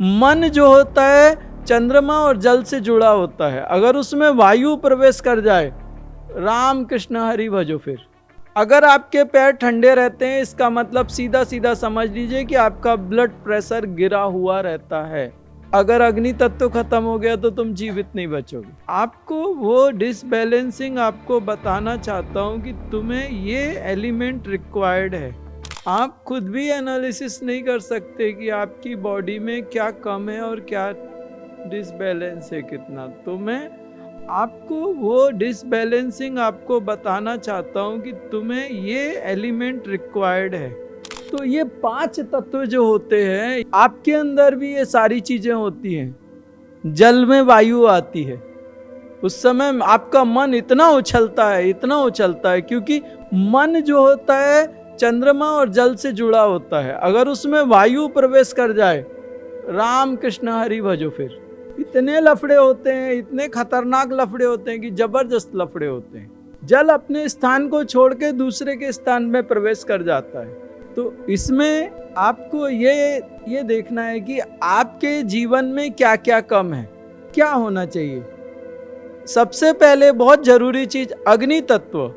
मन जो होता है चंद्रमा और जल से जुड़ा होता है। अगर उसमें वायु प्रवेश कर जाए, राम कृष्ण हरि भजो फिर। अगर आपके पैर ठंडे रहते हैं, इसका मतलब सीधा सीधा समझ लीजिए कि आपका ब्लड प्रेशर गिरा हुआ रहता है। अगर अग्नि तत्व खत्म हो गया तो तुम जीवित नहीं बचोगे। आपको वो डिसबैलेंसिंग आपको बताना चाहता हूँ कि तुम्हें ये एलिमेंट रिक्वायर्ड है। आप खुद भी एनालिसिस नहीं कर सकते कि आपकी बॉडी में क्या कम है और क्या डिसबैलेंस है कितना। तो मैं आपको वो डिसबैलेंसिंग आपको बताना चाहता हूँ कि तुम्हें ये एलिमेंट रिक्वायर्ड है। तो ये 5 तत्व जो होते हैं, आपके अंदर भी ये सारी चीजें होती हैं। जल में वायु आती है, उस समय आपका मन इतना उछलता है क्योंकि मन जो होता है चंद्रमा और जल से जुड़ा होता है। अगर उसमें वायु प्रवेश कर जाए, राम कृष्ण हरि भजो फिर। इतने लफड़े होते हैं, इतने खतरनाक लफड़े होते हैं कि जबरदस्त लफड़े होते हैं। जल अपने स्थान को छोड़ के दूसरे के स्थान में प्रवेश कर जाता है। तो इसमें आपको ये देखना है कि आपके जीवन में क्या क्या कम है, क्या होना चाहिए। सबसे पहले बहुत जरूरी चीज अग्नि तत्व।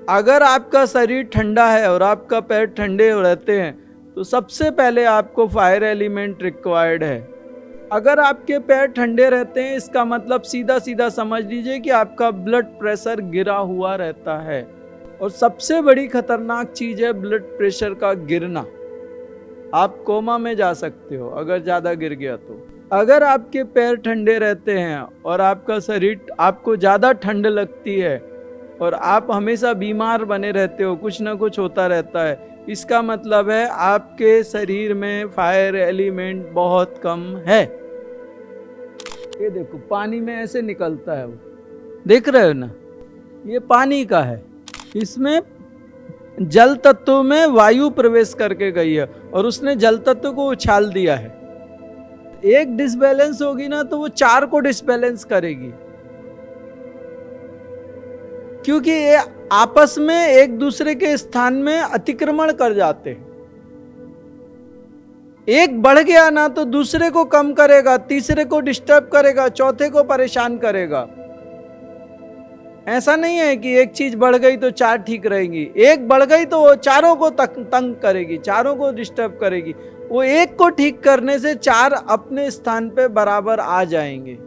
अगर आपका शरीर ठंडा है और आपका पैर ठंडे रहते हैं तो सबसे पहले आपको फायर एलिमेंट रिक्वायर्ड है। अगर आपके पैर ठंडे रहते हैं, इसका मतलब सीधा सीधा समझ लीजिए कि आपका ब्लड प्रेशर गिरा हुआ रहता है। और सबसे बड़ी खतरनाक चीज है ब्लड प्रेशर का गिरना। आप कोमा में जा सकते हो अगर ज्यादा गिर गया तो। अगर आपके पैर ठंडे रहते हैं और आपका शरीर, आपको ज्यादा ठंड लगती है और आप हमेशा बीमार बने रहते हो, कुछ ना कुछ होता रहता है, इसका मतलब है आपके शरीर में फायर एलिमेंट बहुत कम है। ये देखो पानी में ऐसे निकलता है, वो देख रहे हो ना, ये पानी का है। इसमें जल तत्व में वायु प्रवेश करके गई है और उसने जल तत्व को उछाल दिया है। एक डिसबैलेंस होगी ना तो वो 4 को डिसबैलेंस करेगी, क्योंकि ये आपस में एक दूसरे के स्थान में अतिक्रमण कर जाते हैं। एक बढ़ गया ना तो दूसरे को कम करेगा, तीसरे को डिस्टर्ब करेगा, चौथे को परेशान करेगा। ऐसा नहीं है कि एक चीज बढ़ गई तो 4 ठीक रहेंगी। एक बढ़ गई तो वो चारों को तंग करेगी, चारों को डिस्टर्ब करेगी। वो एक को ठीक करने से 4 अपने स्थान पे बराबर आ जाएंगे।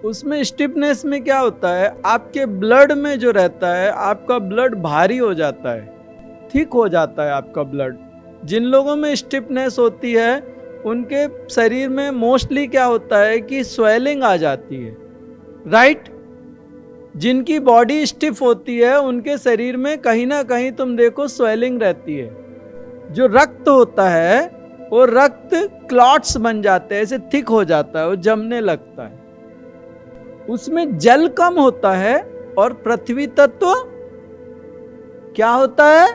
उसमें स्टिफनेस में क्या होता है, आपके ब्लड में जो रहता है, आपका ब्लड भारी हो जाता है, थिक हो जाता है आपका ब्लड। जिन लोगों में स्टिफनेस होती है उनके शरीर में मोस्टली क्या होता है कि स्वेलिंग आ जाती है, राइट। जिनकी बॉडी स्टिफ होती है उनके शरीर में कहीं ना कहीं तुम देखो स्वेलिंग रहती है। जो रक्त होता है वो रक्त क्लॉट्स बन जाते हैं, ऐसे थिक हो जाता है, वो जमने लगता है। उसमें जल कम होता है और पृथ्वी तत्व क्या होता है,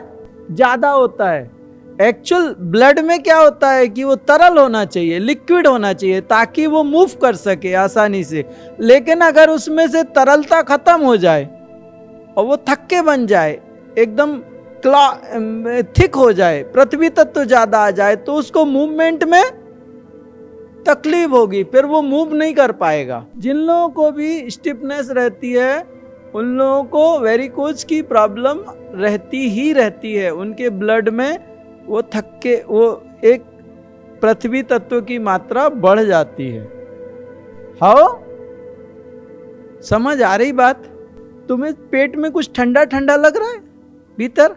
ज्यादा होता है। एक्चुअल ब्लड में क्या होता है कि वो तरल होना चाहिए, लिक्विड होना चाहिए, ताकि वो मूव कर सके आसानी से। लेकिन अगर उसमें से तरलता खत्म हो जाए और वो थक्के बन जाए, एकदम थिक हो जाए, पृथ्वी तत्व ज्यादा आ जाए, तो उसको मूवमेंट में तकलीफ होगी, फिर वो मूव नहीं कर पाएगा। जिन लोगों को भी स्टिफनेस रहती है उन लोगों को वेरिकोज की प्रॉब्लम रहती ही रहती है। उनके ब्लड में वो थक्के, वो एक पृथ्वी तत्व की मात्रा बढ़ जाती है। हाँ, समझ आ रही बात? तुम्हें पेट में कुछ ठंडा ठंडा लग रहा है, भीतर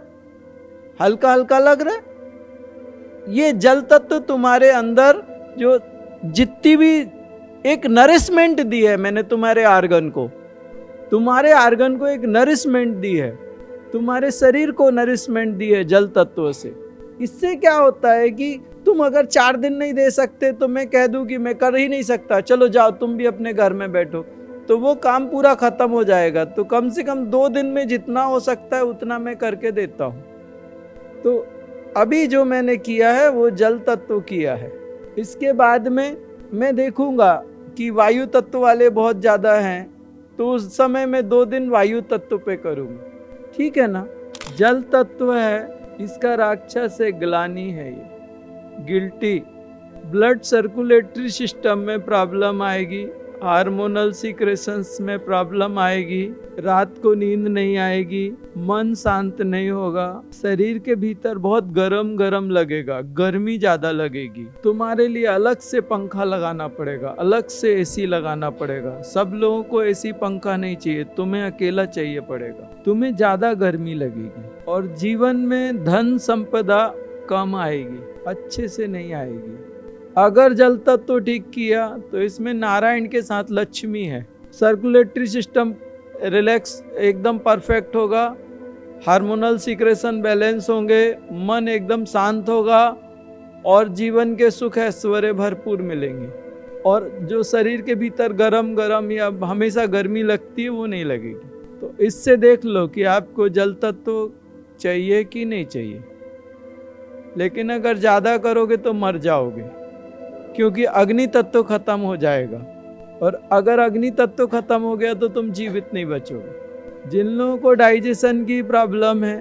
हल्का हल्का लग रहा है, ये जल तत्व तुम्हारे अंदर जो जितनी भी एक नरिशमेंट दी है मैंने तुम्हारे आर्गन को एक नरिशमेंट दी है, तुम्हारे शरीर को नरिशमेंट दी है जल तत्व से। इससे क्या होता है कि तुम अगर 4 दिन नहीं दे सकते तो मैं कह दूं कि मैं कर ही नहीं सकता, चलो जाओ तुम भी अपने घर में बैठो, तो वो काम पूरा खत्म हो जाएगा। तो कम से कम 2 दिन में जितना हो सकता है उतना मैं करके देता हूँ। तो अभी जो मैंने किया है वो जल तत्व किया है। इसके बाद में मैं देखूंगा कि वायु तत्व वाले बहुत ज़्यादा हैं, तो उस समय मैं 2 दिन वायु तत्व पे करूँगा, ठीक है ना। जल तत्व है, इसका राक्षस है, ग्लानि है ये। गिल्टी, ब्लड सर्कुलेटरी सिस्टम में प्रॉब्लम आएगी, हार्मोनल सीक्रेशंस में प्रॉब्लम आएगी, रात को नींद नहीं आएगी, मन शांत नहीं होगा, शरीर के भीतर बहुत गरम गरम लगेगा, गर्मी ज्यादा लगेगी। तुम्हारे लिए अलग से पंखा लगाना पड़ेगा, अलग से एसी लगाना पड़ेगा। सब लोगों को एसी पंखा नहीं चाहिए, तुम्हें अकेला चाहिए पड़ेगा। तुम्हें ज्यादा गर्मी लगेगी और जीवन में धन संपदा कम आएगी, अच्छे से नहीं आएगी। अगर जल तत्व ठीक किया तो इसमें नारायण के साथ लक्ष्मी है। सर्कुलेटरी सिस्टम रिलैक्स एकदम परफेक्ट होगा, हार्मोनल सीक्रेशन बैलेंस होंगे, मन एकदम शांत होगा और जीवन के सुख ऐश्वर्य भरपूर मिलेंगे। और जो शरीर के भीतर गरम गरम या हमेशा गर्मी लगती है वो नहीं लगेगी। तो इससे देख लो कि आपको जल तत्व चाहिए कि नहीं चाहिए। लेकिन अगर ज़्यादा करोगे तो मर जाओगे, क्योंकि अग्नि तत्व खत्म हो जाएगा और अगर अग्नि तत्व खत्म हो गया तो तुम जीवित नहीं बचोगे। जिन लोगों को डाइजेशन की प्रॉब्लम है,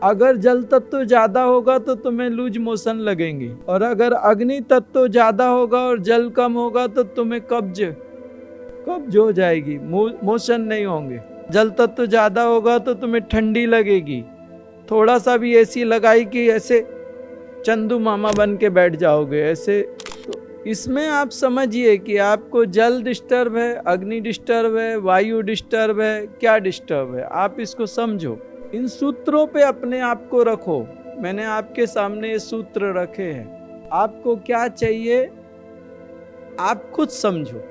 अगर जल तत्व ज्यादा होगा तो तुम्हें लूज मोशन लगेंगे, और अगर अग्नि तत्व ज्यादा होगा और जल कम होगा तो तुम्हें कब्ज हो जाएगी, मोशन नहीं होंगे। जल तत्व ज्यादा होगा तो तुम्हें ठंडी लगेगी, थोड़ा सा भी एसी लगाई कि ऐसे चंदू मामा बन के बैठ जाओगे ऐसे। तो इसमें आप समझिए कि आपको जल डिस्टर्ब है, अग्नि डिस्टर्ब है, वायु डिस्टर्ब है, क्या डिस्टर्ब है, आप इसको समझो। इन सूत्रों पे अपने आप को रखो। मैंने आपके सामने ये सूत्र रखे हैं, आपको क्या चाहिए आप खुद समझो।